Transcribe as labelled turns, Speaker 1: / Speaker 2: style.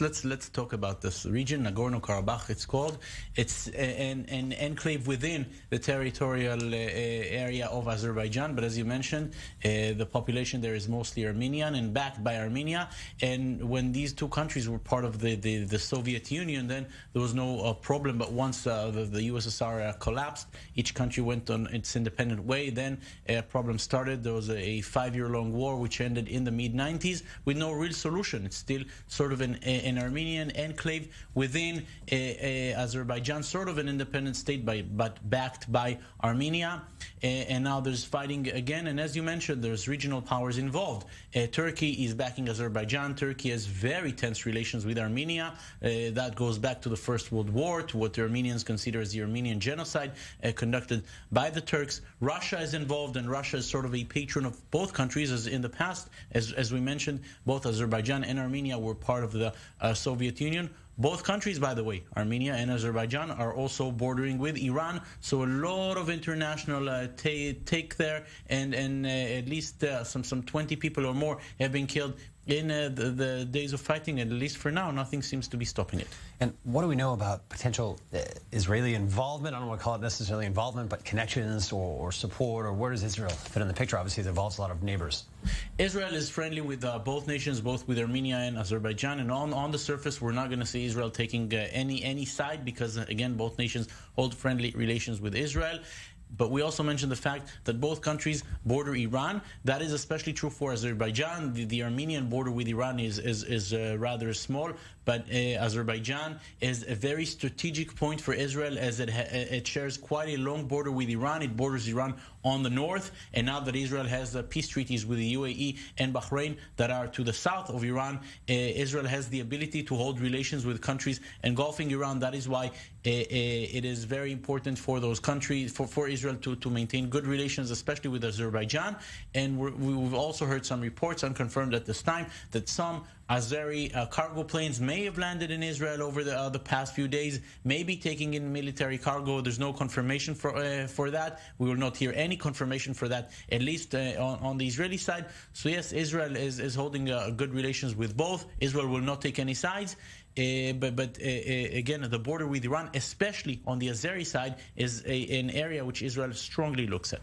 Speaker 1: Let's talk about this region, Nagorno-Karabakh. It's called. It's an enclave within the territorial area of Azerbaijan. But as you mentioned, the population there is mostly Armenian and backed by Armenia. And when these two countries were part of the Soviet Union, then there was no problem. But once the USSR collapsed, each country went on its independent way. Then a problem started. There was a 5-year-long war which ended in the mid-90s with no real solution. It's still sort of an Armenian enclave within Azerbaijan, sort of an independent state, but backed by Armenia. And now there's fighting again. And as you mentioned, there's regional powers involved. Turkey is backing Azerbaijan. Turkey has very tense relations with Armenia. That goes back to the First World War, to what the Armenians consider as the Armenian genocide conducted by the Turks. Russia is involved, and Russia is sort of a patron of both countries, as in the past, as we mentioned, both Azerbaijan and Armenia were part of the Soviet Union. Both countries, by the way, Armenia and Azerbaijan, are also bordering with Iran. So a lot of international take there, and at least some 20 people or more have been killed in the days of fighting. And at least for now, nothing seems to be stopping it.
Speaker 2: And what do we know about potential Israeli involvement? I don't want to call it necessarily involvement, but connections or support, or where does Israel fit in the picture? Obviously, it involves a lot of neighbors.
Speaker 1: Israel is friendly with both nations, both with Armenia and Azerbaijan. And on the surface, we're not going to see Israel taking any side, because, again, both nations hold friendly relations with Israel. But we also mentioned the fact that both countries border Iran. That is especially true for Azerbaijan. The Armenian border with Iran is rather small, but Azerbaijan is a very strategic point for Israel, as it shares quite a long border with Iran. It borders Iran on the north, and now that Israel has peace treaties with the UAE and Bahrain that are to the south of Iran, Israel has the ability to hold relations with countries engulfing Iran. That is why it is very important for those countries, for Israel to maintain good relations, especially with Azerbaijan. And we've also heard some reports, unconfirmed at this time, that some Azeri cargo planes may have landed in Israel over the past few days, maybe taking in military cargo. There's no confirmation for that. We will not hear any confirmation for that, at least on the Israeli side. So yes, Israel is holding good relations with both. Israel will not take any sides. But again, the border with Iran, especially on the Azeri side, is an area which Israel strongly looks at.